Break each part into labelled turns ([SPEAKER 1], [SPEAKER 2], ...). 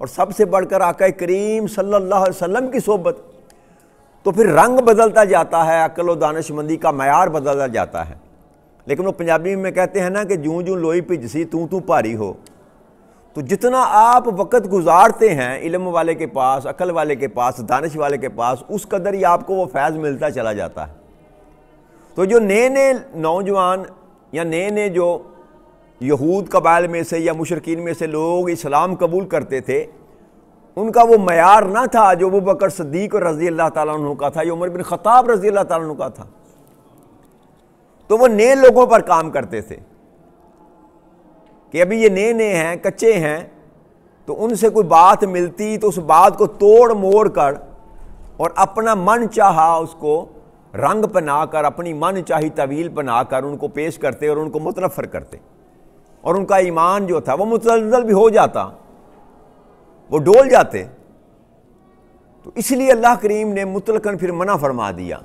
[SPEAKER 1] اور سب سے بڑھ کر آقا کریم صلی اللہ علیہ وسلم کی صحبت، تو پھر رنگ بدلتا جاتا ہے، عقل و دانش مندی کا معیار بدلتا جاتا ہے۔ لیکن وہ پنجابی میں کہتے ہیں نا کہ جوں جوں لوئی پجسی تو بھاری ہو۔ تو جتنا آپ وقت گزارتے ہیں علم والے کے پاس، عقل والے کے پاس، دانش والے کے پاس، اس قدر ہی آپ کو وہ فیض ملتا چلا جاتا ہے۔ تو جو نئے نئے نوجوان یا نئے جو یہود قبائل میں سے یا مشرکین میں سے لوگ اسلام قبول کرتے تھے، ان کا وہ معیار نہ تھا جو ابو بکر صدیق رضی اللہ تعالیٰ عنہ کا تھا، یا عمر بن خطاب رضی اللہ تعالیٰ عنہ کا تھا۔ تو وہ نئے لوگوں پر کام کرتے تھے کہ ابھی یہ نئے ہیں، کچے ہیں، تو ان سے کوئی بات ملتی تو اس بات کو توڑ موڑ کر اور اپنا من چاہا اس کو رنگ بنا کر، اپنی من چاہی طویل بنا کر ان کو پیش کرتے اور ان کو متنفر کرتے، اور ان کا ایمان جو تھا وہ متزلزل بھی ہو جاتا، وہ ڈول جاتے۔ تو اس لیے اللہ کریم نے مطلقاً پھر منع فرما دیا،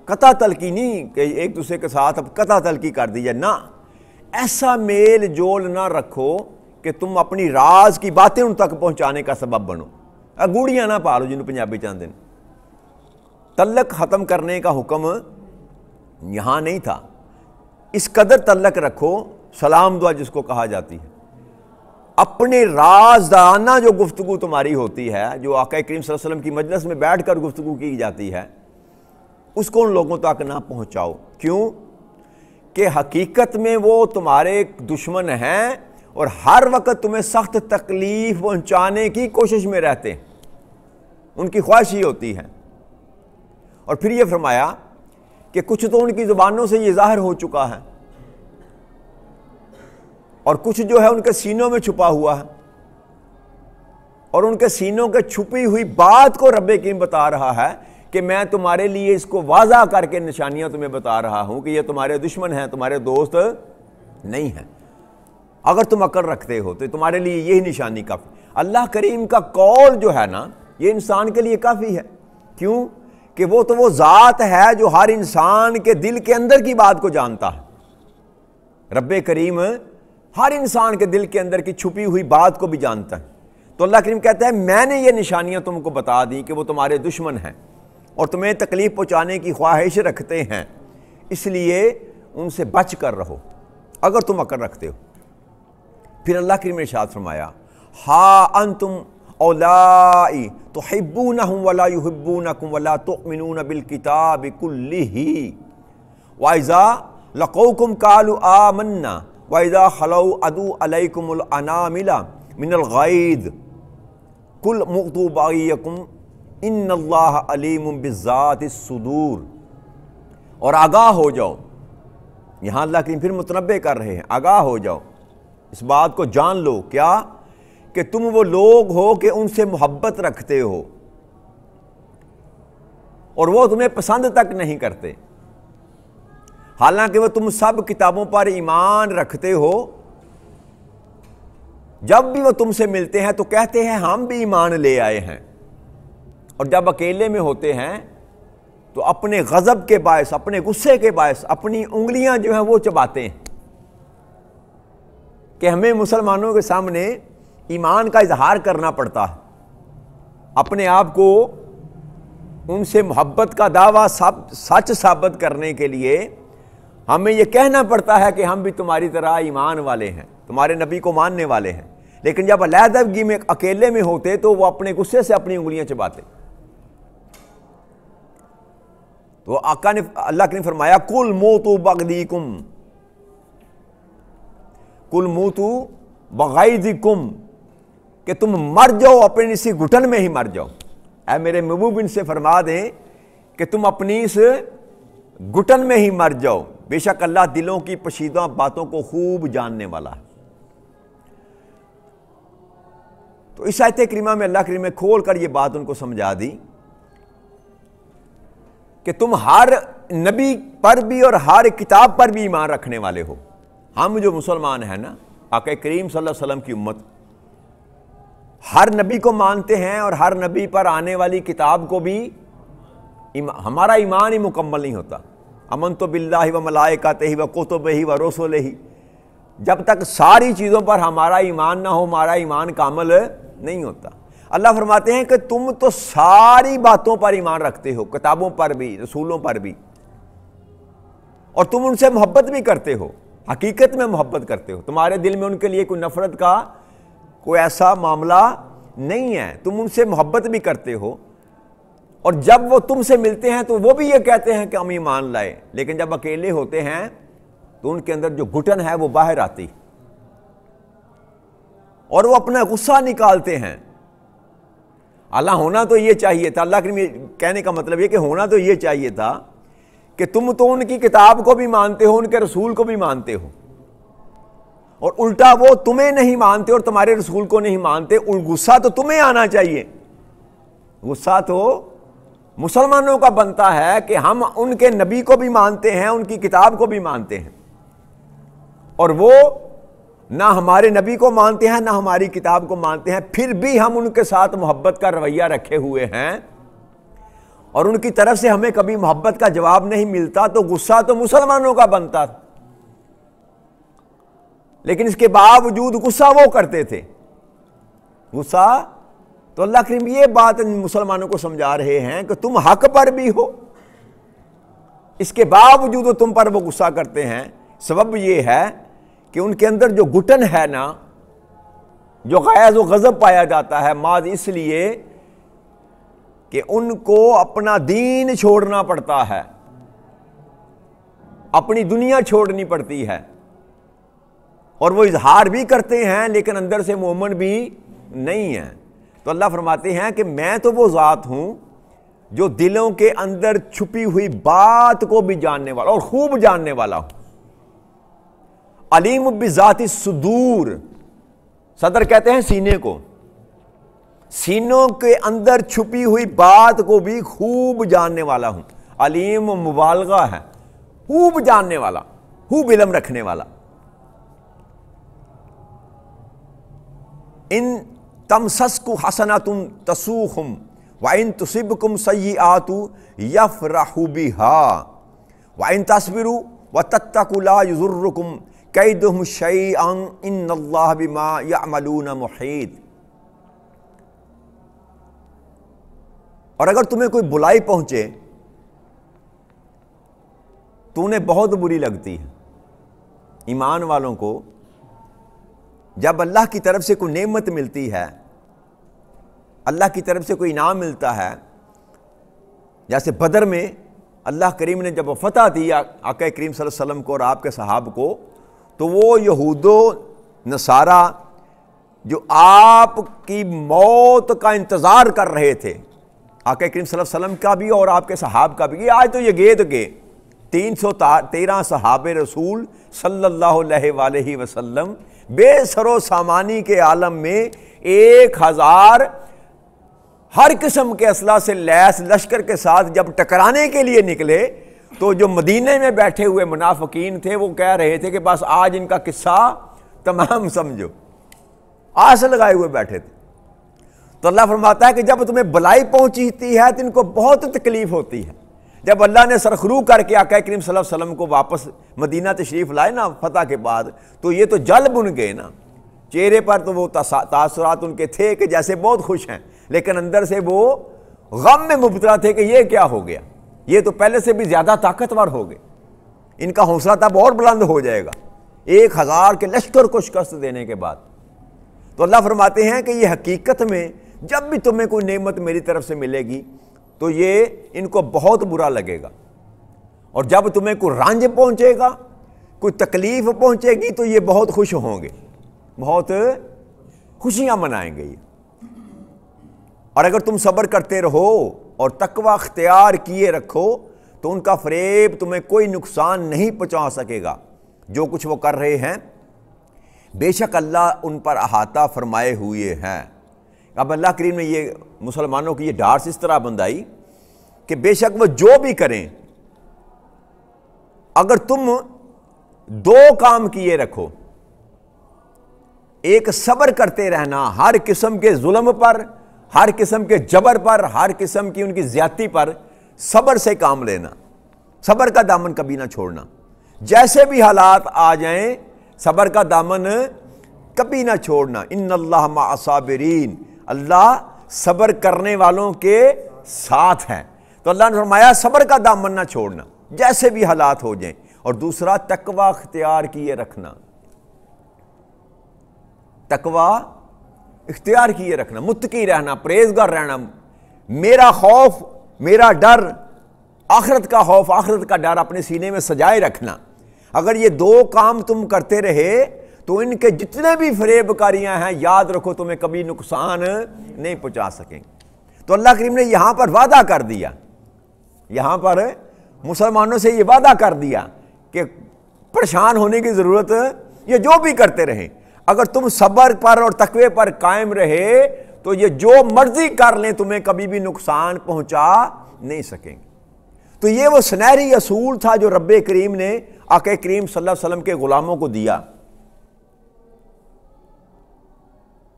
[SPEAKER 1] قطع تلقی نہیں کہ ایک دوسرے کے ساتھ اب قطع تلقی کر دی جائے، نہ، ایسا میل جول نہ رکھو کہ تم اپنی راز کی باتیں ان تک پہنچانے کا سبب بنو۔ گوڑیاں نہ پالو جنہوں پنجابی چاہتے ہیں۔ تعلق ختم کرنے کا حکم یہاں نہیں تھا، اس قدر تعلق رکھو، سلام دعا جس کو کہا جاتی ہے، اپنے رازدارانہ جو گفتگو تمہاری ہوتی ہے، جو آقا کریم صلی اللہ علیہ وسلم کی مجلس میں بیٹھ کر گفتگو کی جاتی ہے، اس کو ان لوگوں تک نہ پہنچاؤ۔ کیوں؟ کہ حقیقت میں وہ تمہارے دشمن ہیں اور ہر وقت تمہیں سخت تکلیف پہنچانے کی کوشش میں رہتے ہیں، ان کی خواہش ہی ہوتی ہے۔ اور پھر یہ فرمایا کہ کچھ تو ان کی زبانوں سے یہ ظاہر ہو چکا ہے، اور کچھ جو ہے ان کے سینوں میں چھپا ہوا ہے، اور ان کے سینوں کے چھپی ہوئی بات کو رب کریم بتا رہا ہے کہ میں تمہارے لیے اس کو واضح کر کے نشانیاں تمہیں بتا رہا ہوں کہ یہ تمہارے دشمن ہیں، تمہارے دوست نہیں ہیں۔ اگر تم عقل رکھتے ہو تو تمہارے لیے یہی نشانی کافی۔ اللہ کریم کا قول جو ہے نا، یہ انسان کے لیے کافی ہے۔ کیوں؟ کہ وہ تو وہ ذات ہے جو ہر انسان کے دل کے اندر کی بات کو جانتا ہے۔ رب کریم ہر انسان کے دل کے اندر کی چھپی ہوئی بات کو بھی جانتا ہے۔ تو اللہ کریم کہتا ہے میں نے یہ نشانیاں تم کو بتا دی کہ وہ تمہارے دشمن ہیں اور تمہیں تکلیف پہنچانے کی خواہش رکھتے ہیں، اس لیے ان سے بچ کر رہو اگر تم عقل رکھتے ہو۔ پھر اللہ کریم نے ارشاد فرمایا ہا انتم اولائی تحبونہم ولا یحبونکم ولا تؤمنون بالکتاب کلہ وَإِذَا لَقَوْكُمْ قَالُوا آمَنَّا وَإِذَا خَلَوْا عَدُوا عَلَيْكُمُ الْأَنَامِلَ مِنَ الْغَيْظِ قُلْ مُؤْتُوا بَغِيَّكُمْ إِنَّ اللَّهَ عَلِيمٌ بِذَاتِ الصُّدُورِ۔ اور آگاہ ہو جاؤ، یہاں اللہ کریم پھر متنبہ کر رہے ہیں، آگاہ ہو جاؤ، اس بات کو جان لو، کیا کہ تم وہ لوگ ہو کہ ان سے محبت رکھتے ہو اور وہ تمہیں پسند تک نہیں کرتے، حالانکہ وہ تم سب کتابوں پر ایمان رکھتے ہو۔ جب بھی وہ تم سے ملتے ہیں تو کہتے ہیں ہم بھی ایمان لے آئے ہیں، اور جب اکیلے میں ہوتے ہیں تو اپنے غضب کے باعث، اپنے غصے کے باعث اپنی انگلیاں جو ہیں وہ چباتے ہیں کہ ہمیں مسلمانوں کے سامنے ایمان کا اظہار کرنا پڑتا ہے، اپنے آپ کو ان سے محبت کا دعویٰ سچ ثابت کرنے کے لیے ہمیں یہ کہنا پڑتا ہے کہ ہم بھی تمہاری طرح ایمان والے ہیں، تمہارے نبی کو ماننے والے ہیں۔ لیکن جب علیحدگی میں اکیلے میں ہوتے تو وہ اپنے غصے سے اپنی انگلیاں چباتے۔ تو آقا نے، اللہ نے فرمایا کل موتوا بغیظکم، کل موتوا بغیظکم، کہ تم مر جاؤ اپنی اسی گھٹن میں ہی مر جاؤ۔ اے میرے محبوب ان سے فرما دیں کہ تم اپنی اس گھٹن میں ہی مر جاؤ، بے شک اللہ دلوں کی پوشیدہ باتوں کو خوب جاننے والا ہے۔ تو اس آیت کریمہ میں اللہ کریم نے کھول کر یہ بات ان کو سمجھا دی کہ تم ہر نبی پر بھی اور ہر کتاب پر بھی ایمان رکھنے والے ہو۔ ہم جو مسلمان ہیں نا، آقا کریم صلی اللہ علیہ وسلم کی امت، ہر نبی کو مانتے ہیں اور ہر نبی پر آنے والی کتاب کو بھی، ہمارا ایمان ہی مکمل نہیں ہوتا۔ امنت باللہ و ملائکتہ و کتبہ و رسلہ، جب تک ساری چیزوں پر ہمارا ایمان نہ ہو ہمارا ایمان کامل نہیں ہوتا۔ اللہ فرماتے ہیں کہ تم تو ساری باتوں پر ایمان رکھتے ہو، کتابوں پر بھی، رسولوں پر بھی، اور تم ان سے محبت بھی کرتے ہو، حقیقت میں محبت کرتے ہو، تمہارے دل میں ان کے لیے کوئی نفرت کا کوئی ایسا معاملہ نہیں ہے، تم ان سے محبت بھی کرتے ہو، اور جب وہ تم سے ملتے ہیں تو وہ بھی یہ کہتے ہیں کہ ہم ایمان لائے، لیکن جب اکیلے ہوتے ہیں تو ان کے اندر جو گھٹن ہے وہ باہر آتی اور وہ اپنا غصہ نکالتے ہیں۔ اللہ ہونا تو یہ چاہیے تھا، اللہ کے کہنے کا مطلب یہ کہ ہونا تو یہ چاہیے تھا کہ تم تو ان کی کتاب کو بھی مانتے ہو، ان کے رسول کو بھی مانتے ہو، اور الٹا وہ تمہیں نہیں مانتے اور تمہارے رسول کو نہیں مانتے، غصہ تو تمہیں آنا چاہیے۔ غصہ تو مسلمانوں کا بنتا ہے کہ ہم ان کے نبی کو بھی مانتے ہیں، ان کی کتاب کو بھی مانتے ہیں، اور وہ نہ ہمارے نبی کو مانتے ہیں نہ ہماری کتاب کو مانتے ہیں، پھر بھی ہم ان کے ساتھ محبت کا رویہ رکھے ہوئے ہیں، اور ان کی طرف سے ہمیں کبھی محبت کا جواب نہیں ملتا، تو غصہ تو مسلمانوں کا بنتا تھا، لیکن اس کے باوجود غصہ وہ کرتے تھے۔ غصہ تو اللہ کریم یہ بات مسلمانوں کو سمجھا رہے ہیں کہ تم حق پر بھی ہو، اس کے باوجود تم پر وہ غصہ کرتے ہیں۔ سبب یہ ہے کہ ان کے اندر جو گھٹن ہے نا، جو غیظ و غضب پایا جاتا ہے، ماض اس لیے کہ ان کو اپنا دین چھوڑنا پڑتا ہے، اپنی دنیا چھوڑنی پڑتی ہے، اور وہ اظہار بھی کرتے ہیں لیکن اندر سے مومن بھی نہیں ہیں۔ تو اللہ فرماتے ہیں کہ میں تو وہ ذات ہوں جو دلوں کے اندر چھپی ہوئی بات کو بھی جاننے والا اور خوب جاننے والا ہوں۔ علیم بذات الصدور، صدر کہتے ہیں سینے کو، سینوں کے اندر چھپی ہوئی بات کو بھی خوب جاننے والا ہوں۔ علیم مبالغہ ہے، خوب جاننے والا، خوب علم رکھنے والا۔ ان تمسسکم حسنۃ تسؤہم وان تصبکم سیئات یفرحوا بها وان تصبروا وتتقوا لا یضرکم کیدہم شیئا ان اللہ بما یعملون محیط۔ اور اگر تمہیں کوئی بلائی پہنچے تو انہیں بہت بری لگتی ہے۔ ایمان والوں کو جب اللہ کی طرف سے کوئی نعمت ملتی ہے، اللہ کی طرف سے کوئی انعام ملتا ہے، جیسے بدر میں اللہ کریم نے جب فتح دی آقا کریم صلی اللہ علیہ وسلم کو اور آپ کے صحاب کو، تو وہ یہود و نصارہ جو آپ کی موت کا انتظار کر رہے تھے، آقا کریم صلی اللہ علیہ وسلم کا بھی اور آپ کے صحاب کا بھی، آج تو یہ گئے تو گئے 313 صحاب رسول صلی اللہ علیہ وآلہ وسلم بے سر و سامانی کے عالم میں 1000 ہر قسم کے اسلحہ سے لیس لشکر کے ساتھ جب ٹکرانے کے لیے نکلے، تو جو مدینے میں بیٹھے ہوئے منافقین تھے وہ کہہ رہے تھے کہ بس آج ان کا قصہ تمام سمجھو، آس لگائے ہوئے بیٹھے تھے۔ تو اللہ فرماتا ہے کہ جب تمہیں بلائی پہنچتی ہے تو ان کو بہت تکلیف ہوتی ہے۔ جب اللہ نے سرخرو کر کے آقا کریم صلی اللہ علیہ وسلم کو واپس مدینہ تشریف لائے نا فتح کے بعد، تو یہ تو جل بن گئے نا، چہرے پر تو وہ تاثرات ان کے تھے کہ جیسے بہت خوش ہیں، لیکن اندر سے وہ غم میں مبتلا تھے کہ یہ کیا ہو گیا، یہ تو پہلے سے بھی زیادہ طاقتور ہو گئے، ان کا حوصلہ تب اور بلند ہو جائے گا 1000 کے لشکر کو شکست دینے کے بعد۔ تو اللہ فرماتے ہیں کہ یہ حقیقت میں جب بھی تمہیں کوئی نعمت میری طرف سے ملے گی تو یہ ان کو بہت برا لگے گا، اور جب تمہیں کوئی رنج پہنچے گا، کوئی تکلیف پہنچے گی تو یہ بہت خوش ہوں گے، بہت خوشیاں منائیں گے یہ۔ اور اگر تم صبر کرتے رہو اور تقوی اختیار کیے رکھو تو ان کا فریب تمہیں کوئی نقصان نہیں پہنچا سکے گا۔ جو کچھ وہ کر رہے ہیں بے شک اللہ ان پر احاطہ فرمائے ہوئے ہیں۔ اب اللہ کریم نے یہ مسلمانوں کی یہ ڈارس اس طرح بندائی کہ بے شک وہ جو بھی کریں، اگر تم 2 کام کیے رکھو، ایک صبر کرتے رہنا ہر قسم کے ظلم پر، ہر قسم کے جبر پر، ہر قسم کی ان کی زیادتی پر صبر سے کام لینا، صبر کا دامن کبھی نہ چھوڑنا، جیسے بھی حالات آ جائیں صبر کا دامن کبھی نہ چھوڑنا. ان اللہ مع الصابرین، اللہ صبر کرنے والوں کے ساتھ ہیں. تو اللہ نے فرمایا صبر کا دامن نہ چھوڑنا جیسے بھی حالات ہو جائیں. اور دوسرا تقوی اختیار کیے رکھنا، تقوی اختیار کیے رکھنا، متقی رہنا، پرہیزگار رہنا. میرا خوف، میرا ڈر، آخرت کا خوف، آخرت کا ڈر اپنے سینے میں سجائے رکھنا. اگر یہ دو کام تم کرتے رہے تو ان کے جتنے بھی فریب کاریاں ہیں یاد رکھو تمہیں کبھی نقصان نہیں پہنچا سکیں. تو اللہ کریم نے یہاں پر وعدہ کر دیا، یہاں پر مسلمانوں سے یہ وعدہ کر دیا کہ پریشان ہونے کی ضرورت، یہ جو بھی کرتے رہیں اگر تم صبر پر اور تقوی پر قائم رہے تو یہ جو مرضی کر لیں تمہیں کبھی بھی نقصان پہنچا نہیں سکیں گے. تو یہ وہ سنہری اصول تھا جو رب کریم نے آقا کریم صلی اللہ علیہ وسلم کے غلاموں کو دیا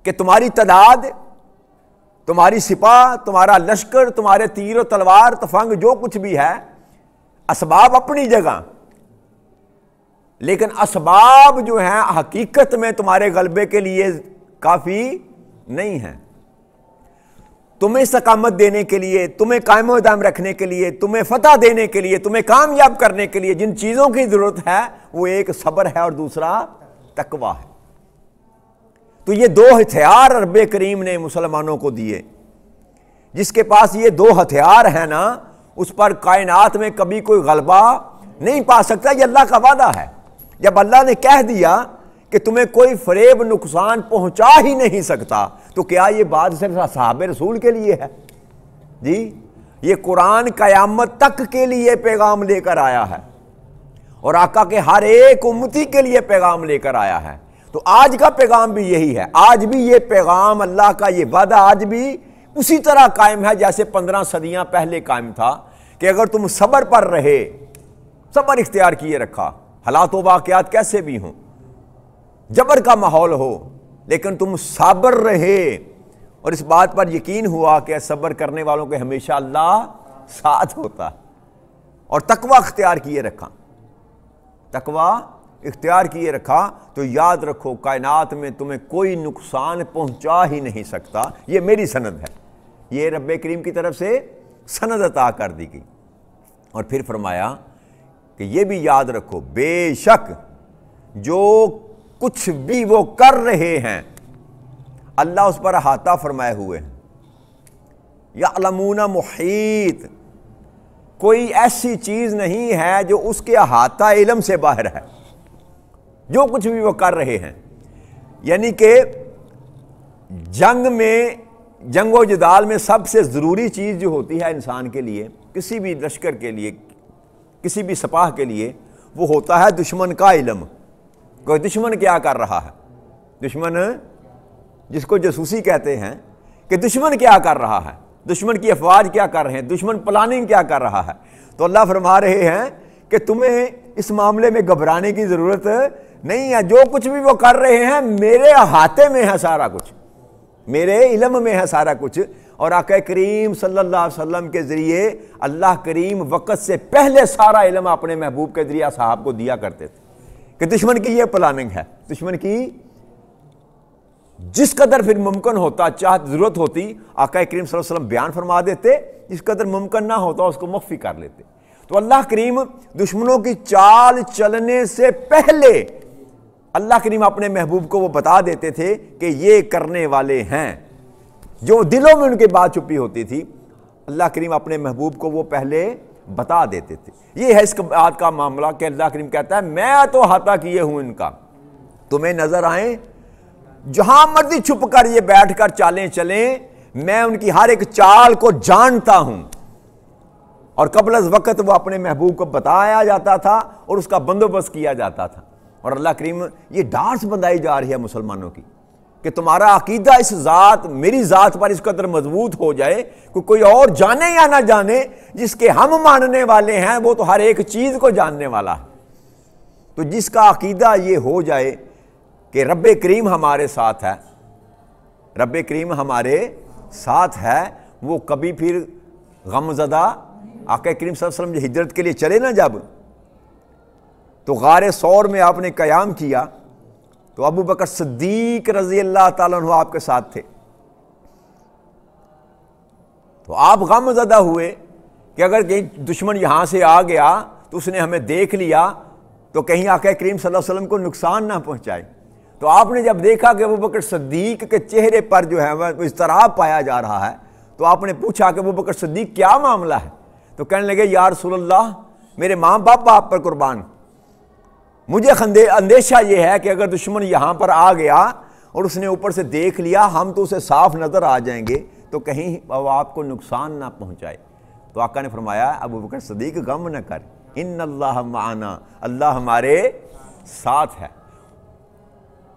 [SPEAKER 1] کہ تمہاری تعداد، تمہاری سپاہ، تمہارا لشکر، تمہارے تیر و تلوار تفنگ جو کچھ بھی ہے، اسباب اپنی جگہ، لیکن اسباب جو ہیں حقیقت میں تمہارے غلبے کے لیے کافی نہیں ہیں. تمہیں استقامت دینے کے لیے، تمہیں قائم و دائم رکھنے کے لیے، تمہیں فتح دینے کے لیے، تمہیں کامیاب کرنے کے لیے جن چیزوں کی ضرورت ہے وہ ایک صبر ہے اور دوسرا تقوی ہے. تو یہ دو ہتھیار رب کریم نے مسلمانوں کو دیے. جس کے پاس یہ دو ہتھیار ہیں نا اس پر کائنات میں کبھی کوئی غلبہ نہیں پا سکتا. یہ اللہ کا وعدہ ہے. جب اللہ نے کہہ دیا کہ تمہیں کوئی فریب نقصان پہنچا ہی نہیں سکتا تو کیا یہ بات صرف اصحاب رسول کے لیے ہے؟ جی یہ قرآن قیامت تک کے لیے پیغام لے کر آیا ہے اور آقا کے ہر ایک امتی کے لیے پیغام لے کر آیا ہے. تو آج کا پیغام بھی یہی ہے. آج بھی یہ پیغام اللہ کا یہ وعدہ آج بھی اسی طرح قائم ہے جیسے 15 صدیاں پہلے قائم تھا کہ اگر تم صبر پر رہے، صبر اختیار کیے رکھا، حالات و واقعات کیسے بھی ہوں، جبر کا ماحول ہو، لیکن تم صابر رہے اور اس بات پر یقین ہوا کہ صبر کرنے والوں کے ہمیشہ اللہ ساتھ ہوتا، اور تقوی اختیار کیے رکھا، تقوی اختیار کیے رکھا، تو یاد رکھو کائنات میں تمہیں کوئی نقصان پہنچا ہی نہیں سکتا. یہ میری سند ہے، یہ رب کریم کی طرف سے سند عطا کر دی گئی. اور پھر فرمایا کہ یہ بھی یاد رکھو بے شک جو کچھ بھی وہ کر رہے ہیں اللہ اس پر احاطہ فرمائے ہوئے ہیں. یعلمون محیط، کوئی ایسی چیز نہیں ہے جو اس کے احاطہ علم سے باہر ہے. جو کچھ بھی وہ کر رہے ہیں، یعنی کہ جنگ میں، جنگ و جدال میں سب سے ضروری چیز جو ہوتی ہے انسان کے لیے، کسی بھی لشکر کے لیے، کسی بھی سپاہ کے لیے، وہ ہوتا ہے دشمن کا علم. کوئی دشمن کیا کر رہا ہے، دشمن جس کو جاسوسی کہتے ہیں کہ دشمن کیا کر رہا ہے، دشمن کی افواج کیا کر رہے ہیں، دشمن پلاننگ کیا کر رہا ہے. تو اللہ فرما رہے ہیں کہ تمہیں اس معاملے میں گھبرانے کی ضرورت نہیں ہے. جو کچھ بھی وہ کر رہے ہیں میرے احاطے میں ہے سارا کچھ، میرے علم میں ہے سارا کچھ. اور آقا کریم صلی اللہ علیہ وسلم کے ذریعے اللہ کریم وقت سے پہلے سارا علم اپنے محبوب کے ذریعے صحابہ کو دیا کرتے تھے کہ دشمن کی یہ پلاننگ ہے. دشمن کی جس قدر پھر ممکن ہوتا، چاہت ضرورت ہوتی، آقا کریم صلی اللہ علیہ وسلم بیان فرما دیتے، جس قدر ممکن نہ ہوتا اس کو مخفی کر لیتے. تو اللہ کریم دشمنوں کی چال چلنے سے پہلے اللہ کریم اپنے محبوب کو وہ بتا دیتے تھے کہ یہ کرنے والے ہیں. جو دلوں میں ان کے بات چھپی ہوتی تھی اللہ کریم اپنے محبوب کو وہ پہلے بتا دیتے تھے. یہ ہے اس بات کا معاملہ کہ اللہ کریم کہتا ہے میں تو احاطہ کیے ہوں ان کا، تمہیں نظر آئیں جہاں مرضی چھپ کر یہ بیٹھ کر چالیں چلیں، میں ان کی ہر ایک چال کو جانتا ہوں. اور قبل از وقت وہ اپنے محبوب کو بتایا جاتا تھا اور اس کا بندوبست کیا جاتا تھا. اور اللہ کریم یہ ڈارس بندائی جا رہی ہے مسلمانوں کی کہ تمہارا عقیدہ اس ذات، میری ذات پر اس قدر مضبوط ہو جائے کہ کوئی اور جانے یا نہ جانے، جس کے ہم ماننے والے ہیں وہ تو ہر ایک چیز کو جاننے والا ہے. تو جس کا عقیدہ یہ ہو جائے کہ رب کریم ہمارے ساتھ ہے، رب کریم ہمارے ساتھ ہے، وہ کبھی پھر غم زدہ. آقا کریم صلی اللہ علیہ وسلم جو ہجرت کے لیے چلے نا جب، تو غار ثور میں آپ نے قیام کیا تو ابو بکر صدیق رضی اللہ تعالیٰ عنہ آپ کے ساتھ تھے. تو آپ غم زدہ ہوئے کہ اگر کہیں دشمن یہاں سے آ گیا تو اس نے ہمیں دیکھ لیا تو کہیں آقا کریم صلی اللہ علیہ وسلم کو نقصان نہ پہنچائے. تو آپ نے جب دیکھا کہ ابو بکر صدیق کے چہرے پر جو ہے وہ اضطراب پایا جا رہا ہے تو آپ نے پوچھا کہ ابو بکر صدیق کیا معاملہ ہے؟ تو کہنے لگے یا رسول اللہ میرے ماں باپ آپ پر قربان، مجھے اندیشہ یہ ہے کہ اگر دشمن یہاں پر آ گیا اور اس نے اوپر سے دیکھ لیا ہم تو اسے صاف نظر آ جائیں گے تو کہیں وہ آپ کو نقصان نہ پہنچائے. تو آقا نے فرمایا ابو بکر صدیق غم نہ کر، ان اللہ معنا، اللہ ہمارے ساتھ ہے.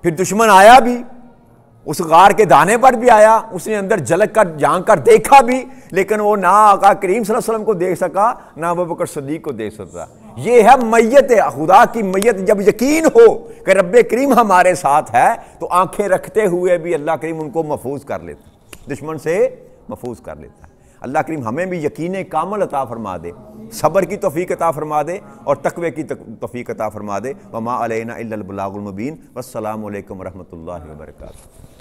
[SPEAKER 1] پھر دشمن آیا بھی، اس غار کے دانے پر بھی آیا، اس نے اندر جھلک کر جھانک کر دیکھا بھی، لیکن وہ نہ آقا کریم صلی اللہ علیہ وسلم کو دیکھ سکا نہ ابو بکر صدیق کو دیکھ سکتا. یہ ہے میت خدا کی میت. جب یقین ہو کہ رب کریم ہمارے ساتھ ہے تو آنکھیں رکھتے ہوئے بھی اللہ کریم ان کو محفوظ کر لیتا، دشمن سے محفوظ کر لیتا ہے. اللہ کریم ہمیں بھی یقین کامل عطا فرما دے، صبر کی توفیق عطا فرما دے اور تقوی کی توفیق عطا فرما دے. وما علینا الا البلاغ المبین. والسلام علیکم ورحمۃ اللہ وبرکاتہ.